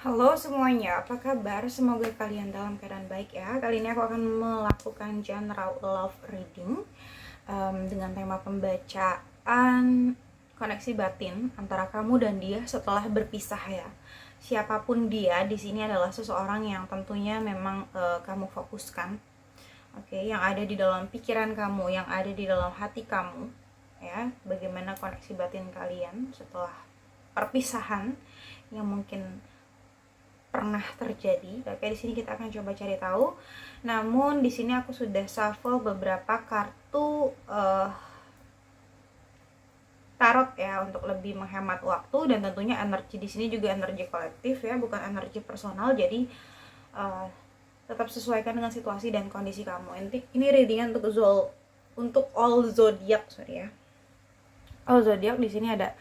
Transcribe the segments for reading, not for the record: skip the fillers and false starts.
Halo semuanya, apa kabar? Semoga kalian dalam keadaan baik ya. Kali ini aku akan melakukan general love reading dengan tema pembacaan koneksi batin antara kamu dan dia setelah berpisah ya. Siapapun dia di sini adalah seseorang yang tentunya memang kamu fokuskan. Oke, yang ada di dalam pikiran kamu, yang ada di dalam hati kamu ya. Bagaimana koneksi batin kalian setelah perpisahan yang mungkin pernah terjadi. Oke, di sini kita akan coba cari tahu. Namun di sini aku sudah shuffle beberapa kartu tarot ya untuk lebih menghemat waktu, dan tentunya energi di sini juga energi kolektif ya, bukan energi personal. Jadi tetap sesuaikan dengan situasi dan kondisi kamu. Ini readingan untuk all zodiak, sorry ya. All zodiak di sini ada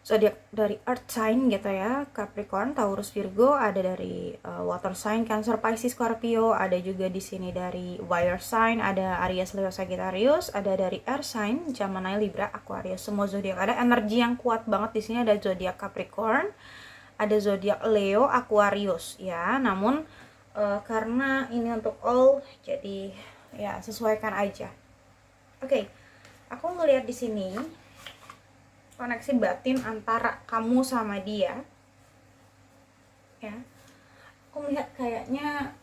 zodiak dari earth sign gitu ya, Capricorn, Taurus, Virgo, ada dari water sign, Cancer, Pisces, Scorpio, ada juga di sini dari fire sign, ada Aries, Leo, Sagittarius, ada dari air sign, Gemini, Libra, Aquarius. Semua zodiak ada energi yang kuat banget di sini. Ada zodiak Capricorn, ada zodiak Leo, Aquarius ya. Namun karena ini untuk all, jadi ya sesuaikan aja. Oke, aku ngelihat di sini koneksi batin antara kamu sama dia ya. Aku melihat kayaknya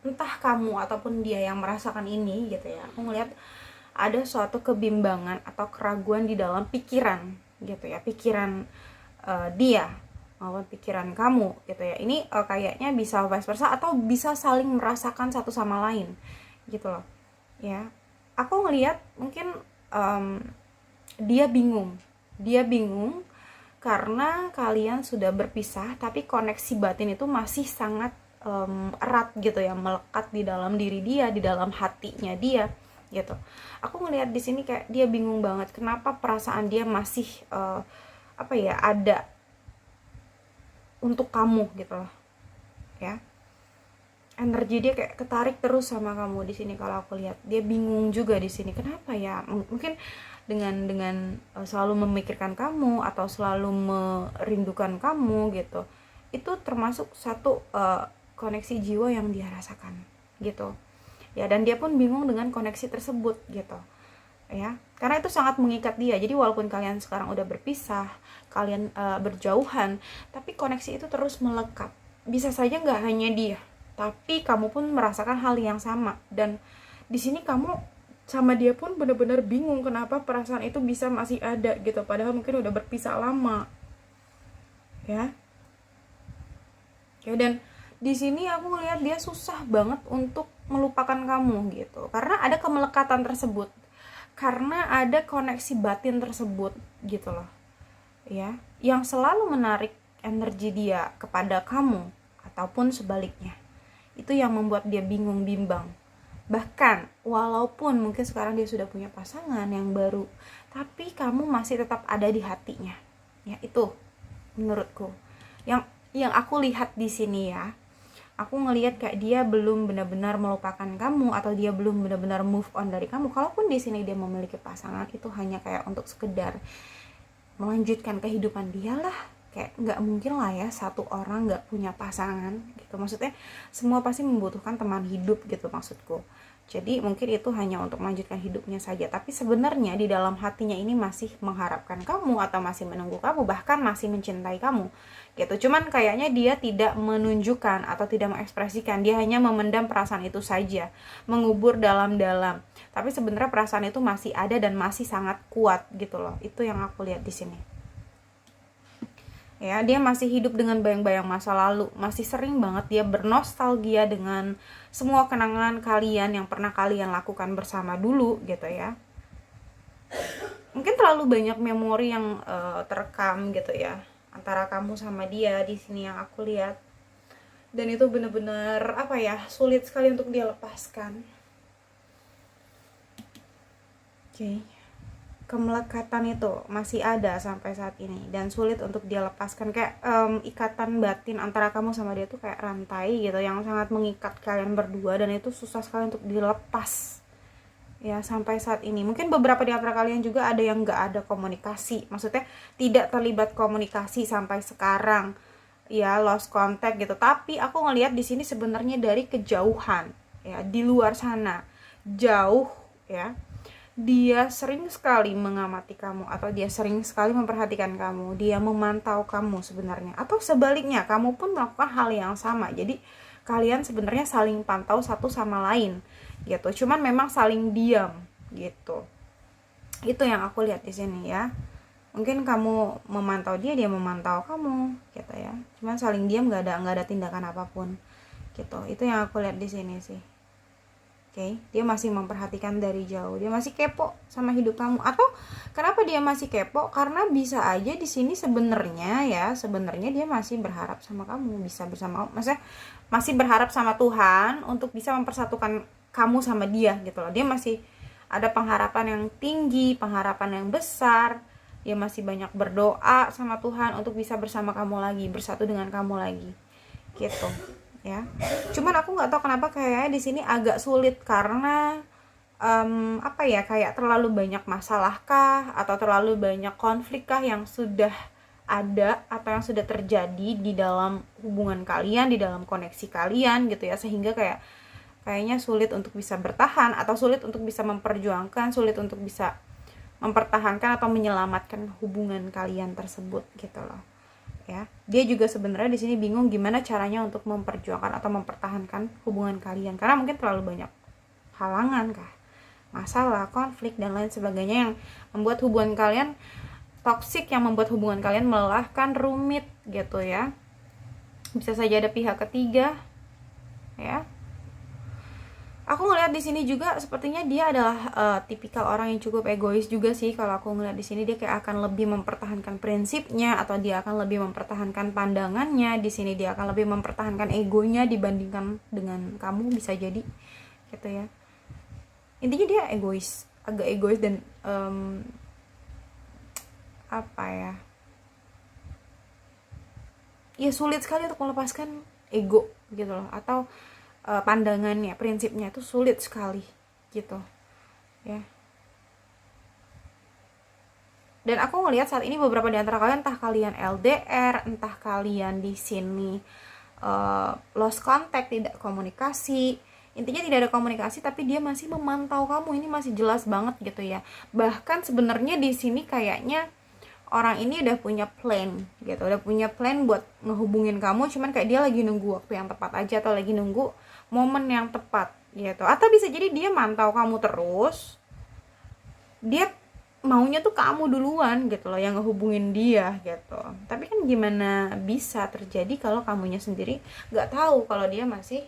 entah kamu ataupun dia yang merasakan ini gitu ya. Aku melihat ada suatu kebimbangan atau keraguan di dalam pikiran gitu ya, pikiran dia maupun pikiran kamu gitu ya. Ini kayaknya bisa vice versa atau bisa saling merasakan satu sama lain gitu loh ya. Aku ngelihat mungkin dia bingung karena kalian sudah berpisah, tapi koneksi batin itu masih sangat erat gitu ya, melekat di dalam diri dia, di dalam hatinya dia gitu. Aku ngelihat di sini kayak dia bingung banget kenapa perasaan dia masih ada untuk kamu gitu loh ya. Energi dia kayak ketarik terus sama kamu di sini. Kalau aku lihat dia bingung juga di sini, kenapa ya. Mungkin dengan selalu memikirkan kamu atau selalu merindukan kamu gitu, itu termasuk satu koneksi jiwa yang dia rasakan gitu ya. Dan dia pun bingung dengan koneksi tersebut gitu ya, karena itu sangat mengikat dia. Jadi walaupun kalian sekarang udah berpisah, kalian berjauhan, tapi koneksi itu terus melekat. Bisa saja nggak hanya dia, tapi kamu pun merasakan hal yang sama. Dan di sini kamu sama dia pun benar-benar bingung kenapa perasaan itu bisa masih ada gitu, padahal mungkin udah berpisah lama ya. Dan di sini aku ngelihat dia susah banget untuk melupakan kamu gitu, karena ada kemelekatan tersebut, karena ada koneksi batin tersebut gitu loh ya, yang selalu menarik energi dia kepada kamu ataupun sebaliknya. Itu yang membuat dia bingung, bimbang. Bahkan walaupun mungkin sekarang dia sudah punya pasangan yang baru, tapi kamu masih tetap ada di hatinya ya. Itu menurutku yang aku lihat di sini ya. Aku ngelihat kayak dia belum benar-benar melupakan kamu, atau dia belum benar-benar move on dari kamu. Kalaupun di sini dia memiliki pasangan, itu hanya kayak untuk sekedar melanjutkan kehidupan dia lah. Kayak nggak mungkin lah ya satu orang nggak punya pasangan gitu. Maksudnya semua pasti membutuhkan teman hidup gitu maksudku. Jadi mungkin itu hanya untuk melanjutkan hidupnya saja, tapi sebenarnya di dalam hatinya ini masih mengharapkan kamu, atau masih menunggu kamu, bahkan masih mencintai kamu gitu. Cuman kayaknya dia tidak menunjukkan atau tidak mengekspresikan, dia hanya memendam perasaan itu saja, mengubur dalam-dalam. Tapi sebenarnya perasaan itu masih ada dan masih sangat kuat gitu loh. Itu yang aku lihat di sini ya. Dia masih hidup dengan bayang-bayang masa lalu, masih sering banget dia bernostalgia dengan semua kenangan kalian yang pernah kalian lakukan bersama dulu gitu ya. Mungkin terlalu banyak memori yang terekam gitu ya antara kamu sama dia di sini yang aku lihat. Dan itu benar-benar sulit sekali untuk dia lepaskan. Oke. Kemelekatan itu masih ada sampai saat ini dan sulit untuk dia lepaskan. Kayak ikatan batin antara kamu sama dia tuh kayak rantai gitu yang sangat mengikat kalian berdua, dan itu susah sekali untuk dilepas ya sampai saat ini. Mungkin beberapa di antara kalian juga ada yang nggak ada komunikasi, maksudnya tidak terlibat komunikasi sampai sekarang, ya lost contact gitu. Tapi aku ngelihat di sini sebenarnya dari kejauhan, ya di luar sana jauh, ya dia sering sekali mengamati kamu, atau dia sering sekali memperhatikan kamu, dia memantau kamu sebenarnya, atau sebaliknya kamu pun melakukan hal yang sama. Jadi kalian sebenarnya saling pantau satu sama lain gitu, cuman memang saling diam gitu. Itu yang aku lihat di sini ya. Mungkin kamu memantau dia, dia memantau kamu gitu ya, cuman saling diam, nggak ada tindakan apapun gitu. Itu yang aku lihat di sini sih. Oke, dia masih memperhatikan dari jauh, dia masih kepo sama hidup kamu. Atau kenapa dia masih kepo? Karena bisa aja di sini sebenarnya dia masih berharap sama kamu, bisa bersama, maksudnya masih berharap sama Tuhan untuk bisa mempersatukan kamu sama dia gitu loh. Dia masih ada pengharapan yang tinggi, pengharapan yang besar. Dia masih banyak berdoa sama Tuhan untuk bisa bersama kamu lagi, bersatu dengan kamu lagi gitu ya. Cuman aku nggak tahu kenapa kayaknya di sini agak sulit, karena kayak terlalu banyak masalah kah, atau terlalu banyak konflik kah yang sudah ada atau yang sudah terjadi di dalam hubungan kalian, di dalam koneksi kalian gitu ya, sehingga kayaknya sulit untuk bisa bertahan, atau sulit untuk bisa memperjuangkan, sulit untuk bisa mempertahankan atau menyelamatkan hubungan kalian tersebut gitu loh. Ya, dia juga sebenarnya di sini bingung gimana caranya untuk memperjuangkan atau mempertahankan hubungan kalian, karena mungkin terlalu banyak halangan kah, masalah, konflik dan lain sebagainya yang membuat hubungan kalian toksik, yang membuat hubungan kalian melelahkan, rumit gitu ya. Bisa saja ada pihak ketiga ya. Aku ngelihat di sini juga sepertinya dia adalah tipikal orang yang cukup egois juga sih. Kalau aku ngelihat di sini dia kayak akan lebih mempertahankan prinsipnya, atau dia akan lebih mempertahankan pandangannya. Di sini dia akan lebih mempertahankan egonya dibandingkan dengan kamu, bisa jadi gitu ya. Intinya dia egois, agak egois dan ya sulit sekali untuk melepaskan ego gitu loh, atau pandangannya, prinsipnya itu sulit sekali gitu ya. Dan aku ngelihat saat ini beberapa di antara kalian, entah kalian LDR, entah kalian di sini lost contact, tidak komunikasi. Intinya tidak ada komunikasi, tapi dia masih memantau kamu. Ini masih jelas banget gitu ya. Bahkan sebenarnya di sini kayaknya orang ini udah punya plan gitu, udah punya plan buat ngehubungin kamu, cuman kayak dia lagi nunggu waktu yang tepat aja, atau lagi nunggu momen yang tepat gitu. Atau bisa jadi dia mantau kamu terus, dia maunya tuh kamu duluan gitu loh yang ngehubungin dia gitu. Tapi kan gimana bisa terjadi kalau kamunya sendiri nggak tahu kalau dia masih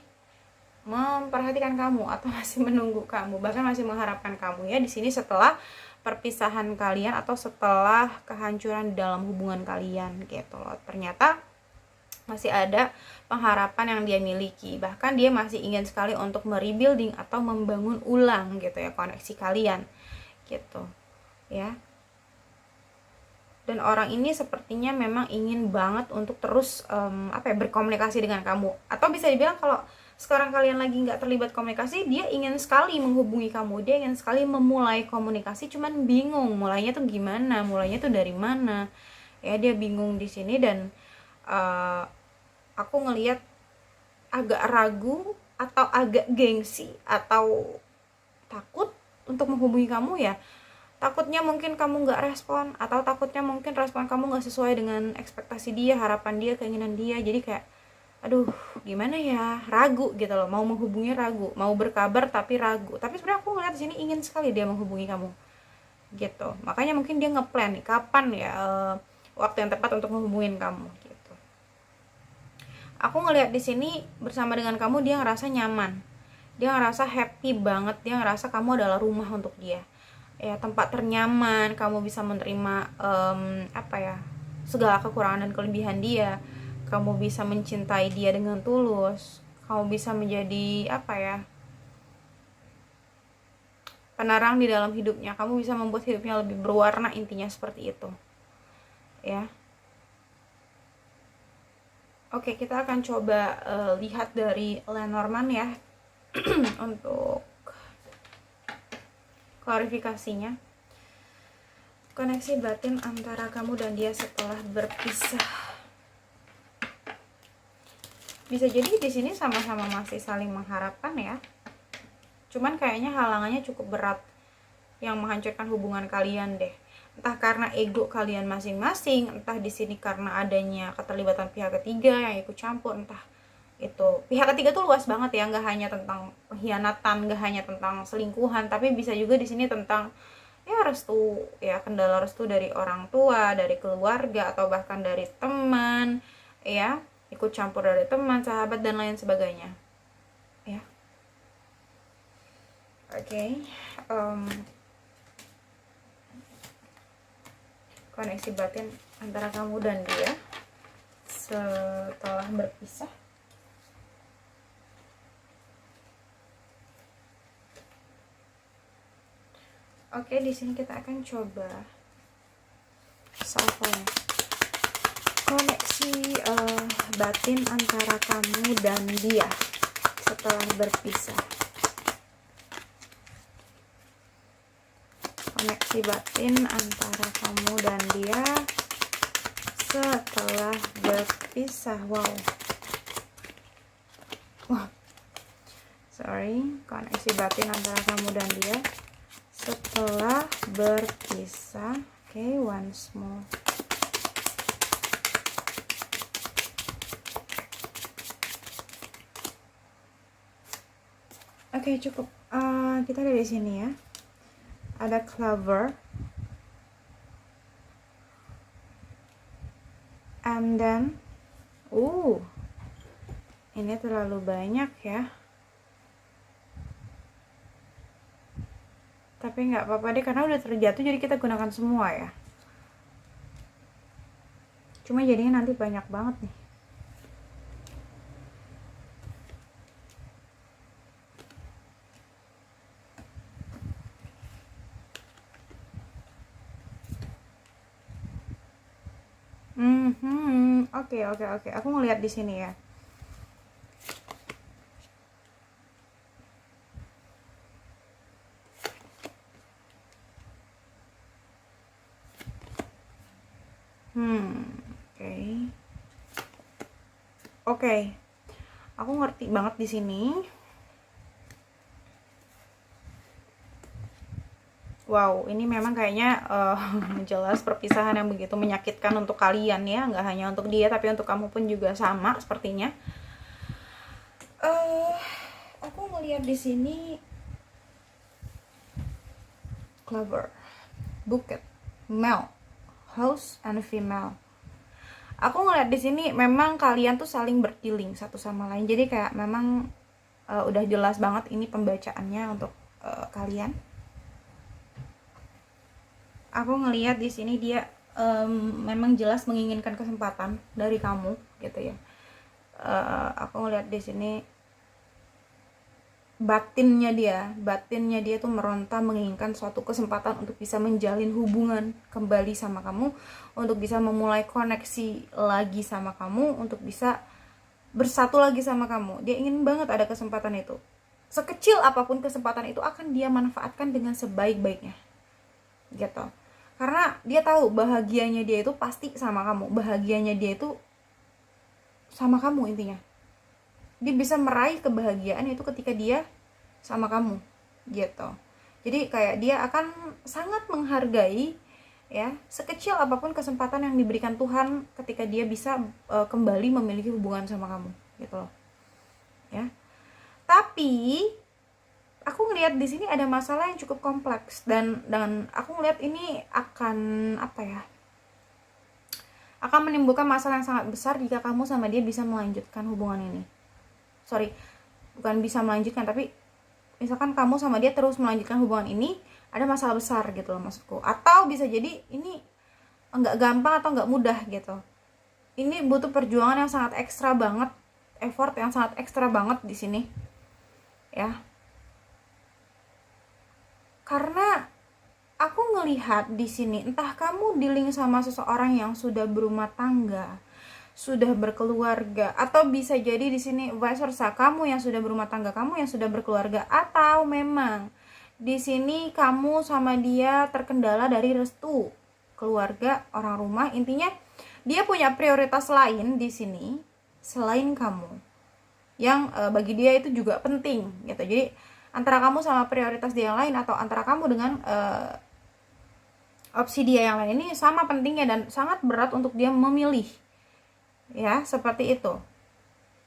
memperhatikan kamu, atau masih menunggu kamu, bahkan masih mengharapkan kamu ya di sini setelah perpisahan kalian, atau setelah kehancuran di dalam hubungan kalian gitu loh. Ternyata masih ada pengharapan yang dia miliki, bahkan dia masih ingin sekali untuk merebuilding atau membangun ulang gitu ya koneksi kalian gitu ya. Dan orang ini sepertinya memang ingin banget untuk terus berkomunikasi dengan kamu, atau bisa dibilang kalau sekarang kalian lagi nggak terlibat komunikasi, dia ingin sekali menghubungi kamu, dia ingin sekali memulai komunikasi, cuman bingung mulainya tuh gimana, mulainya tuh dari mana ya. Dia bingung di sini, dan aku ngelihat agak ragu atau agak gengsi atau takut untuk menghubungi kamu ya. Takutnya mungkin kamu nggak respon, atau takutnya mungkin respon kamu nggak sesuai dengan ekspektasi dia, harapan dia, keinginan dia. Jadi kayak aduh gimana ya, ragu gitu loh, mau menghubungi ragu, mau berkabar tapi ragu. Tapi sebenarnya aku ngeliat di sini ingin sekali dia menghubungi kamu gitu. Makanya mungkin dia ngeplan nih kapan ya waktu yang tepat untuk menghubungin kamu gitu. Aku ngelihat di sini bersama dengan kamu dia ngerasa nyaman, dia ngerasa happy banget, dia ngerasa kamu adalah rumah untuk dia ya, tempat ternyaman. Kamu bisa menerima segala kekurangan dan kelebihan dia. Kamu bisa mencintai dia dengan tulus. Kamu bisa menjadi penerang di dalam hidupnya. Kamu bisa membuat hidupnya lebih berwarna, intinya seperti itu ya. Oke, kita akan coba lihat dari Lenormand ya untuk klarifikasinya. Koneksi batin antara kamu dan dia setelah berpisah. Bisa jadi di sini sama-sama masih saling mengharapkan ya. Cuman kayaknya halangannya cukup berat yang menghancurkan hubungan kalian deh. Entah karena ego kalian masing-masing, entah di sini karena adanya keterlibatan pihak ketiga yang ikut campur, entah itu. Pihak ketiga tuh luas banget ya, nggak hanya tentang pengkhianatan, nggak hanya tentang selingkuhan, tapi bisa juga di sini tentang ya restu, ya kendala restu dari orang tua, dari keluarga, atau bahkan dari teman, ya ikut campur dari teman, sahabat, dan lain sebagainya ya. Oke. Koneksi batin antara kamu dan dia setelah berpisah. Oke, di sini kita akan coba shuffle koneksi batin antara kamu dan dia setelah berpisah. Koneksi batin antara kamu dan dia setelah berpisah. Wow. Koneksi batin antara kamu dan dia setelah berpisah. Oke, once more. Oke, cukup. Kita ada di sini ya. Ada clover, and then, ini terlalu banyak ya. Tapi nggak apa-apa deh, karena udah terjatuh, jadi kita gunakan semua ya. Cuma jadinya nanti banyak banget nih. Oke. Aku ngeliat di sini ya. Oke. Aku ngerti banget di sini. Wow, ini memang kayaknya jelas perpisahan yang begitu menyakitkan untuk kalian ya, nggak hanya untuk dia, tapi untuk kamu pun juga sama sepertinya. Aku ngeliat di sini clover, bouquet, male, house, and female. Aku ngeliat di sini memang kalian tuh saling berdealing satu sama lain, jadi kayak memang udah jelas banget ini pembacaannya untuk kalian. Aku ngelihat di sini dia memang jelas menginginkan kesempatan dari kamu gitu ya. Aku ngelihat di sini batinnya dia tuh meronta menginginkan suatu kesempatan untuk bisa menjalin hubungan kembali sama kamu, untuk bisa memulai koneksi lagi sama kamu, untuk bisa bersatu lagi sama kamu. Dia ingin banget ada kesempatan itu. Sekecil apapun kesempatan itu akan dia manfaatkan dengan sebaik-baiknya gitu. Karena dia tahu bahagianya dia itu pasti sama kamu, bahagianya dia itu sama kamu intinya. Dia bisa meraih kebahagiaan itu ketika dia sama kamu gitu. Jadi kayak dia akan sangat menghargai ya sekecil apapun kesempatan yang diberikan Tuhan ketika dia bisa kembali memiliki hubungan sama kamu gitu loh. Ya. Tapi aku ngelihat di sini ada masalah yang cukup kompleks dan aku ngelihat ini akan akan menimbulkan masalah yang sangat besar jika kamu sama dia bisa melanjutkan hubungan ini. Bukan bisa melanjutkan, tapi misalkan kamu sama dia terus melanjutkan hubungan ini, ada masalah besar gitu loh maksudku. Atau bisa jadi ini enggak gampang atau enggak mudah gitu. Ini butuh perjuangan yang sangat ekstra banget, effort yang sangat ekstra banget di sini. Ya. Karena aku ngelihat di sini entah kamu dealing sama seseorang yang sudah berumah tangga, sudah berkeluarga, atau bisa jadi di sini vice versa, kamu yang sudah berumah tangga, kamu yang sudah berkeluarga, atau memang Di sini kamu sama dia terkendala dari restu keluarga, orang rumah. Intinya dia punya prioritas lain di sini selain kamu, yang bagi dia itu juga penting gitu. Jadi antara kamu sama prioritas dia yang lain, atau antara kamu dengan opsi dia yang lain, ini sama pentingnya dan sangat berat untuk dia memilih, ya seperti itu.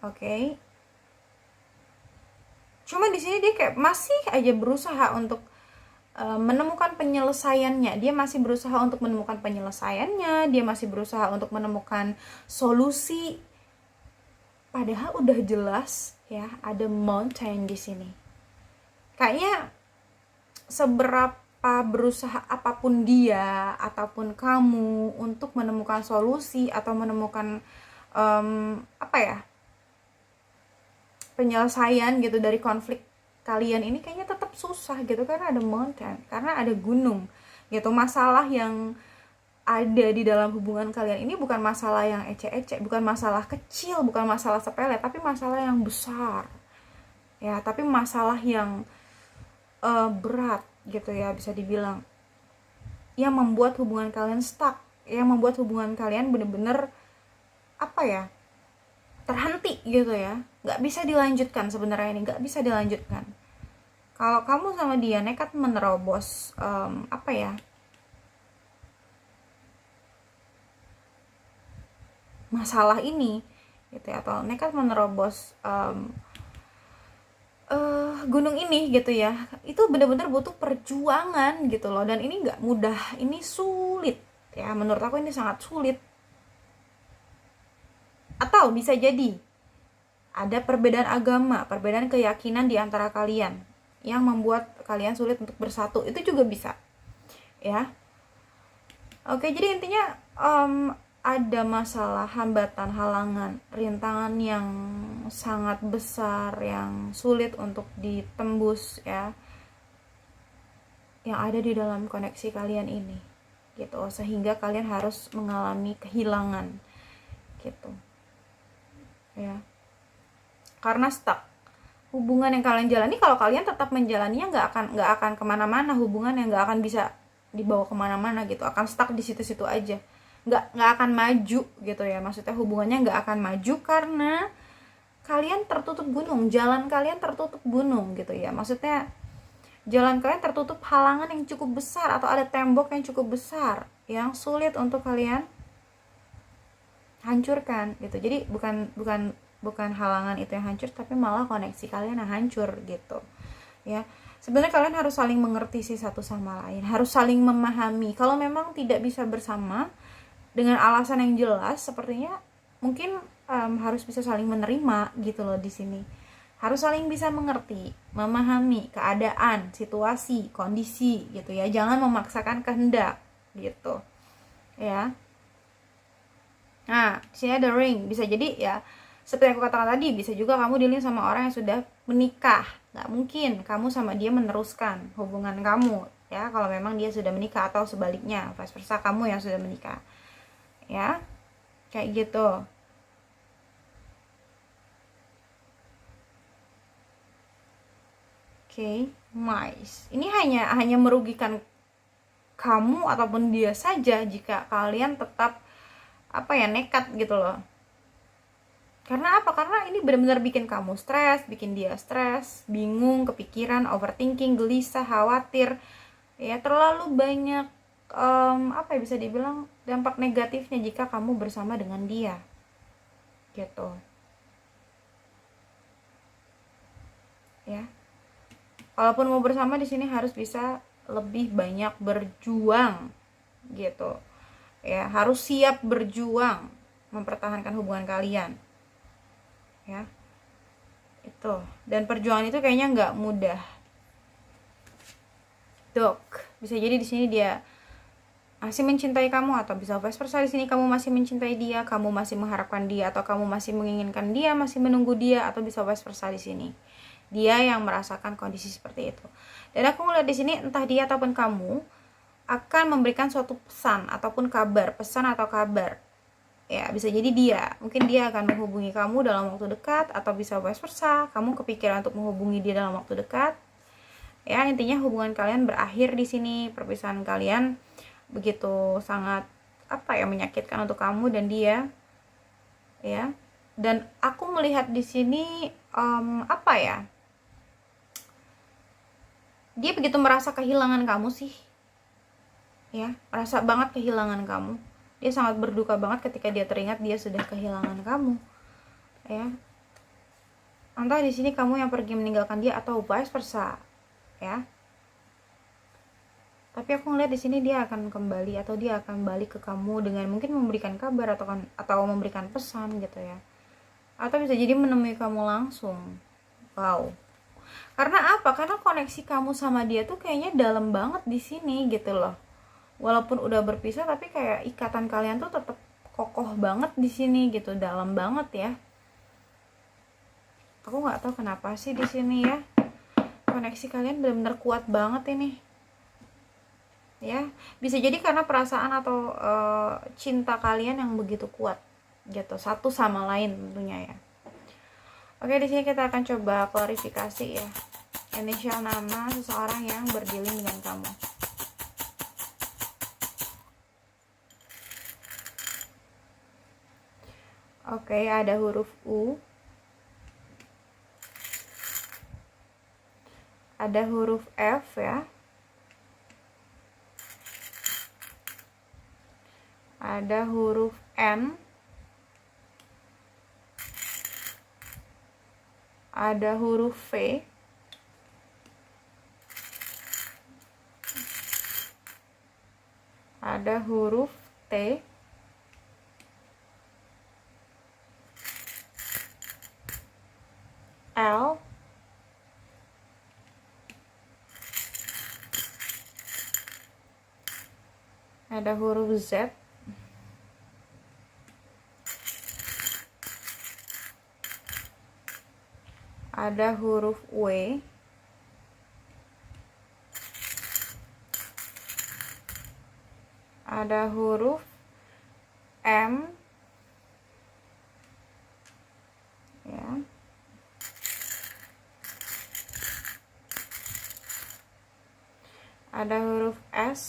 Oke. Cuma di sini dia kayak masih aja berusaha untuk menemukan penyelesaiannya. Dia masih berusaha untuk menemukan penyelesaiannya, dia masih berusaha untuk menemukan solusi. Padahal udah jelas ya ada mountain di sini. Kayaknya seberapa berusaha apapun dia ataupun kamu untuk menemukan solusi atau menemukan penyelesaian gitu dari konflik kalian ini, kayaknya tetap susah gitu, karena ada mountain, karena ada gunung gitu. Masalah yang ada di dalam hubungan kalian ini bukan masalah yang ecek-ecek, bukan masalah kecil, bukan masalah sepele, tapi masalah yang besar ya, tapi masalah yang berat gitu ya, bisa dibilang, yang membuat hubungan kalian stuck, yang membuat hubungan kalian bener-bener terhenti gitu ya, nggak bisa dilanjutkan. Sebenarnya ini nggak bisa dilanjutkan. Kalau kamu sama dia nekat menerobos masalah ini gitu ya, atau nekat menerobos gunung ini gitu ya, itu benar-benar butuh perjuangan gitu loh, dan ini nggak mudah, ini sulit ya, menurut aku ini sangat sulit. Atau bisa jadi ada perbedaan agama, perbedaan keyakinan di antara kalian yang membuat kalian sulit untuk bersatu, itu juga bisa ya. Oke, jadi intinya ada masalah, hambatan, halangan, rintangan yang sangat besar, yang sulit untuk ditembus ya, yang ada di dalam koneksi kalian ini gitu, sehingga kalian harus mengalami kehilangan gitu ya, karena stuck. Hubungan yang kalian jalani, kalau kalian tetap menjalaninya, nggak akan kemana-mana. Hubungan yang nggak akan bisa dibawa kemana-mana gitu, akan stuck di situ-situ aja, nggak akan maju gitu ya. Maksudnya hubungannya nggak akan maju karena kalian tertutup gunung, jalan kalian tertutup gunung gitu ya. Maksudnya jalan kalian tertutup halangan yang cukup besar, atau ada tembok yang cukup besar yang sulit untuk kalian hancurkan gitu. Jadi bukan halangan itu yang hancur, tapi malah koneksi kalian yang hancur gitu ya. Sebenarnya kalian harus saling mengerti sih satu sama lain, harus saling memahami. Kalau memang tidak bisa bersama dengan alasan yang jelas, sepertinya mungkin harus bisa saling menerima gitu loh. Di sini harus saling bisa mengerti, memahami keadaan, situasi, kondisi gitu ya. Jangan memaksakan kehendak gitu ya. Nah, di sini ada ring, bisa jadi ya seperti yang aku katakan tadi, bisa juga kamu dealing sama orang yang sudah menikah. Nggak mungkin kamu sama dia meneruskan hubungan kamu ya, kalau memang dia sudah menikah, atau sebaliknya, vice versa, kamu yang sudah menikah ya, kayak gitu. Oke, nice. Ini hanya merugikan kamu ataupun dia saja jika kalian tetap nekat gitu loh. Karena apa? Karena ini benar-benar bikin kamu stres, bikin dia stres, bingung, kepikiran, overthinking, gelisah, khawatir ya. Terlalu banyak bisa dibilang dampak negatifnya jika kamu bersama dengan dia gitu ya. Walaupun mau bersama, di sini harus bisa lebih banyak berjuang gitu ya, harus siap berjuang mempertahankan hubungan kalian ya itu. Dan perjuangan itu kayaknya nggak mudah, Dok. Bisa jadi di sini dia masih mencintai kamu, atau bisa vice versa, di sini kamu masih mencintai dia, kamu masih mengharapkan dia, atau kamu masih menginginkan dia, masih menunggu dia, atau bisa vice versa, di sini dia yang merasakan kondisi seperti itu. Dan aku ngeliat di sini entah dia ataupun kamu akan memberikan suatu pesan ataupun kabar, pesan atau kabar ya. Bisa jadi dia, mungkin dia akan menghubungi kamu dalam waktu dekat, atau bisa vice versa, kamu kepikiran untuk menghubungi dia dalam waktu dekat Ya, intinya hubungan kalian berakhir di sini. Perpisahan kalian begitu sangat apa ya, menyakitkan untuk kamu dan dia, ya. Dan aku melihat di sini apa ya, dia begitu merasa kehilangan kamu sih, ya, merasa banget kehilangan kamu. Dia sangat berduka banget ketika dia teringat dia sudah kehilangan kamu, ya. Entah di sini kamu yang pergi meninggalkan dia atau vice versa, ya. Tapi aku ngeliat di sini dia akan kembali, atau dia akan balik ke kamu dengan mungkin memberikan kabar atau memberikan pesan gitu ya. Atau bisa jadi menemui kamu langsung. Wow. Karena apa? Karena koneksi kamu sama dia tuh kayaknya dalam banget di sini gitu loh. Walaupun udah berpisah tapi kayak ikatan kalian tuh tetap kokoh banget di sini gitu, dalam banget ya. Aku nggak tahu kenapa sih di sini ya. Koneksi kalian benar-benar kuat banget ini. Ya, bisa jadi karena perasaan atau cinta kalian yang begitu kuat gitu, satu sama lain tentunya ya. Oke, di sini kita akan coba klarifikasi ya. Inisial nama seseorang yang berdealing dengan kamu. Oke, ada huruf U. Ada huruf F ya. Ada huruf N. Ada huruf V. Ada huruf T. L. Ada huruf Z. Ada huruf W. Ada huruf M ya. Ada huruf S.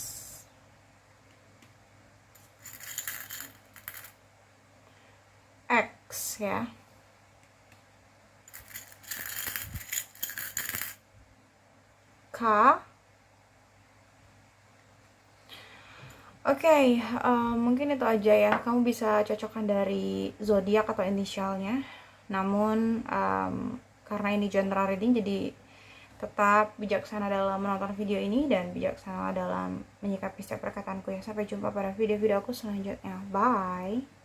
X ya. K. Oke, mungkin itu aja ya. Kamu bisa cocokkan dari zodiak atau inisialnya. Namun karena ini general reading, jadi tetap bijaksana dalam menonton video ini dan bijaksana dalam menyikapi setiap perkataanku ya. Sampai jumpa pada video-video aku selanjutnya. Bye.